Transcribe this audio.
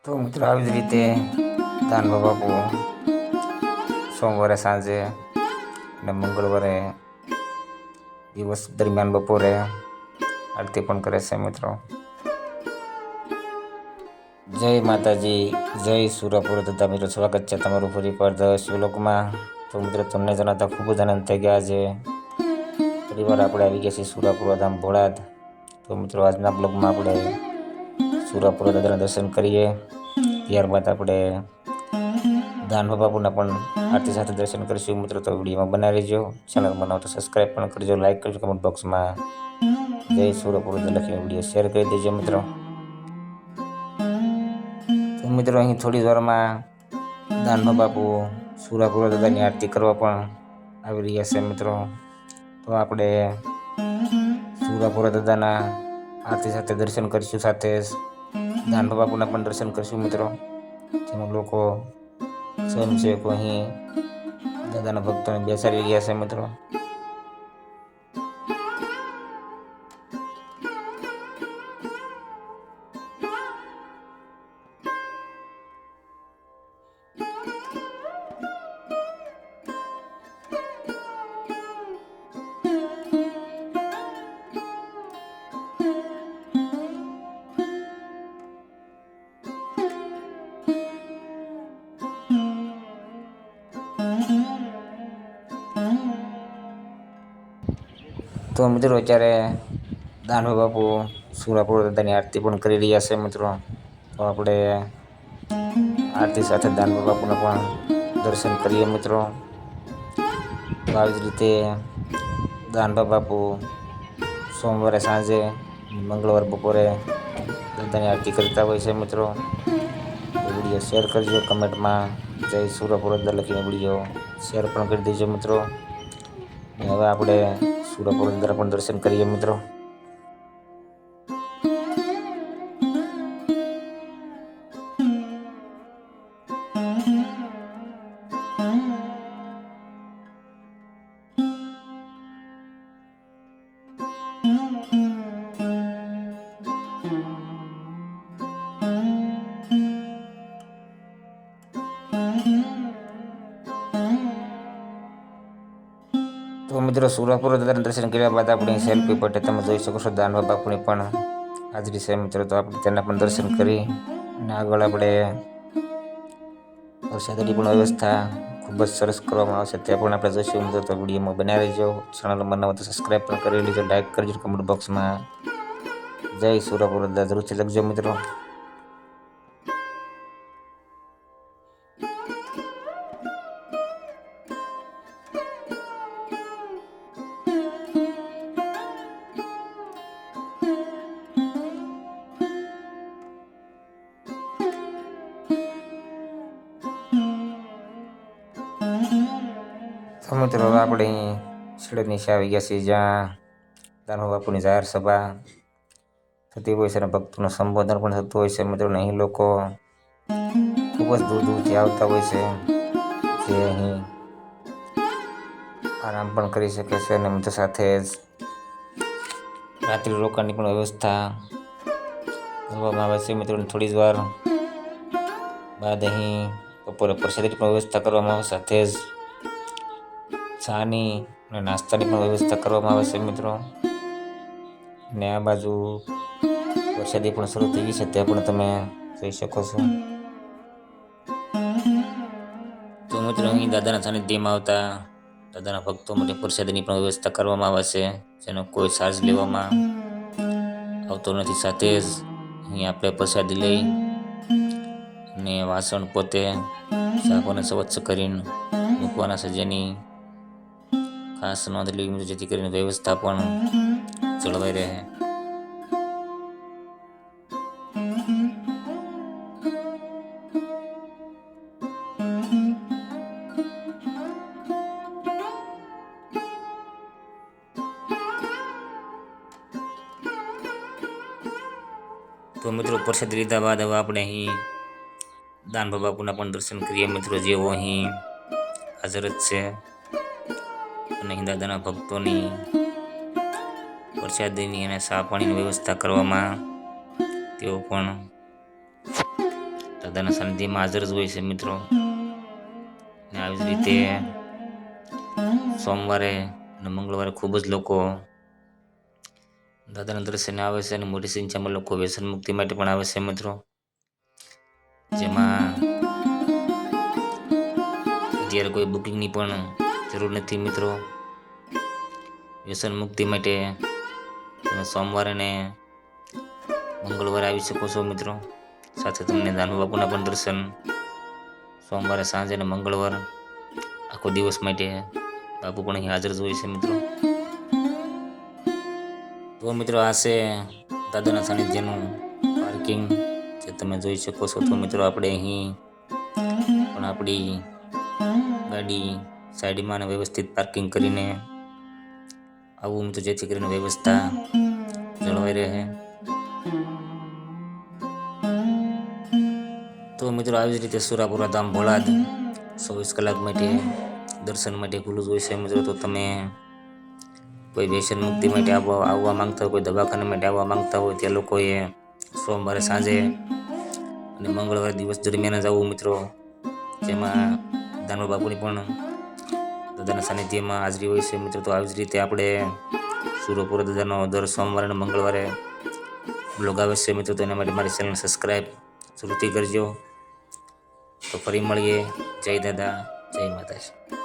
તો મિત્રો આવી જ રીતે દાનભા બાપુ સોમવારે સાંજે અને મંગળવારે દિવસ દરમિયાન બપોરે આરતી પણ કરે છે મિત્રો. જય માતાજી, જય સુરાપુર દાદા. મિત્રો સ્વાગત છે તમારું ફરી એકવાર ધ શિવલોકમાં. તો મિત્રો તમને જણાવતા ખૂબ જ આનંદ થઈ ગયા છે. ફરીવાર આપણે આવી ગયા છીએ સુરાપુરા ધામ ભોળાદ. તો મિત્રો આજના બ્લોગમાં આપણે સુરાપુરા દાદાના દર્શન કરીએ, ત્યારબાદ આપણે દાનભા બાપુના પણ આરતી સાથે દર્શન કરીશું. મિત્રો તો વિડીયોમાં બનાવી રહેજો. ચેનલ બનાવો તો સબસ્ક્રાઈબ પણ કરજો, લાઈક કરજો, કમેન્ટ બોક્સમાં જય સુરાપુરા દાદા લખીને વિડીયો શેર કરી દેજો મિત્રો. તો મિત્રો અહીં થોડી વારમાં દાનભા બાપુ સુરાપુરા દાદાની આરતી કરવા પણ આવી રહ્યા છે મિત્રો. તો આપણે સુરાપુરા દાદાના આરતી સાથે દર્શન કરીશું, સાથે દાનભા બાપુના પણ દર્શન કરીશું મિત્રો. જેમાં લોકો સ્વયંસેવકો અહીં દાદાના ભક્તોને બેસાડી રહ્યા છે મિત્રો. તો મિત્રો અત્યારે દાનભા બાપુ સુરાપુરા દાદાની આરતી પણ કરી રહ્યા છે મિત્રો. તો આપણે આરતી સાથે દાનભા બાપુના પણ દર્શન કરીએ મિત્રો. તો આવી જ રીતે દાનભા બાપુ સોમવારે સાંજે, મંગળવાર બપોરે દાદાની આરતી કરતા હોય છે મિત્રો. વિડીયો શેર કરજો, કમેન્ટમાં જય સુરાપુરા દાદા લખીને વિડીયો શેર પણ કરી દેજો મિત્રો. હવે આપણે સુરાપુરા દાદા પણ દર્શન કરીએ મિત્રો. તો મિત્રો સુરાપુરા દાદાના દર્શન કર્યા બાદ આપણી સેલ્ફી પટે તમે જોઈ શકો છો દાનભા બાપુની પણ હાજરી છે મિત્રો. તો આપણે તેના પણ દર્શન કરી અને આગળ આપણે પ્રસાદની પણ વ્યવસ્થા ખૂબ જ સરસ કરવામાં આવશે, તે પણ આપણે જોઈશું મિત્રો. તો વિડીયોમાં બનાવી રહેજો. ચેનલ બનાવો તો સબસ્ક્રાઈબ પણ કરી લેજો, લાઈક કરજો, કમેન્ટ બોક્સમાં જય સુરાપુરા દાદા જરૂરથી લખજો મિત્રો. તો મિત્રો હવે આપણે અહીં છેડે નીચે આવી ગયા છીએ, જ્યાં દાનભા બાપુની જાહેર સભા થતી હોય છે અને ભક્તોનું સંબોધન પણ થતું હોય છે મિત્રો. અહીં લોકો ખૂબ જ દૂર દૂરથી આવતા હોય છે, જે અહીં આરામ પણ કરી શકે છે અને મિત્રો સાથે જ રાત્રિ રોકાણની પણ વ્યવસ્થા કરવામાં આવે છે મિત્રો. થોડી જ વાર બાદ અહીં બપોરે પ્રસાદની પણ વ્યવસ્થા કરવામાં આવે, સાથે જ ચાની અને નાસ્તાની પણ વ્યવસ્થા કરવામાં આવે છે મિત્રો. અને આ બાજુ વરસાદી પણ શરૂ થઈ ગઈ છે, તે પણ તમે જોઈ શકો છો. તો મિત્રો અહીં દાદાના સાનિધ્યમાં આવતા દાદાના ભક્તો માટે પ્રસાદીની પણ વ્યવસ્થા કરવામાં આવે છે, જેનો કોઈ ચાર્જ લેવામાં આવતો નથી. સાથે જ અહીં આપણે પ્રસાદી લઈ અને વાસણ પોતે સાફોને સ્વચ્છ કરીને મૂકવાના છે, જેની ખાસ નોંધ લેવી, જેથી કરીને વ્યવસ્થા પણ જળવાઈ રહે. તો મિત્રો પ્રસાદ લીધા બાદ હવે આપણે અહીં દાનભા બાપુના પણ દર્શન કરીએ મિત્રો, જેઓ અહીં હાજર જ છે. અને અહીં દાદાના ભક્તોની પ્રસાદીની અને ચા પાણીની વ્યવસ્થા કરવામાં તેઓ પણ દાદાના સાનિધ્યમાં હાજર જ હોય છે મિત્રો. ને આવી જ રીતે સોમવારે અને મંગળવારે ખૂબ જ લોકો દાદાના દર્શને આવે છે અને મોટી સંખ્યામાં લોકો વ્યસન મુક્તિ માટે પણ આવે છે મિત્રો. જેમાં અત્યારે કોઈ બુકિંગની પણ જરૂર નથી મિત્રો. વ્યસન મુક્તિ માટે તમે સોમવારે ને મંગળવારે આવી શકો છો મિત્રો. સાથે તમને દાનુ બાપુના પણ દર્શન સોમવારે સાંજે અને મંગળવાર આખો દિવસ માટે બાપુ પણ અહીં હાજર જ હોય છે મિત્રો. તો મિત્રો આ છે દાદાના સાનિધ્યનું પાર્કિંગ જે તમે જોઈ શકો છો. તો મિત્રો આપણે અહીં પણ આપણી ગાડી સાઈડમાં અને વ્યવસ્થિત પાર્કિંગ કરીને આવું મિત્રો, જેથી કરીને વ્યવસ્થા જળવાઈ રહે. તો મિત્રો આવી જ રીતે સુરાપુરા ધામ ભોળાદ 24 કલાક માટે દર્શન માટે ખુલ્લું જ હોય છે મિત્રો. તો તમે કોઈ વ્યસન મુક્તિ માટે આવવા માંગતા હોય, કોઈ દવાખાના માટે આવવા માંગતા હોય, તે લોકોએ સોમવારે સાંજે અને મંગળવારે દિવસ દરમિયાન જ આવવું મિત્રો. જેમાં દાનુ બાપુની પણ દાદાના સાનિધ્યમાં હાજરી હોય છે મિત્રો. તો આવી જ રીતે આપણે સુરાપુરા દાદાનો દર સોમવારે અને મંગળવારે બ્લોગ આવે છે મિત્રો. તો એના માટે મારી ચેનલ સબસ્ક્રાઈબ જરૂરથી કરજો. તો ફરી મળીએ. જય દાદા, જય માતાજી.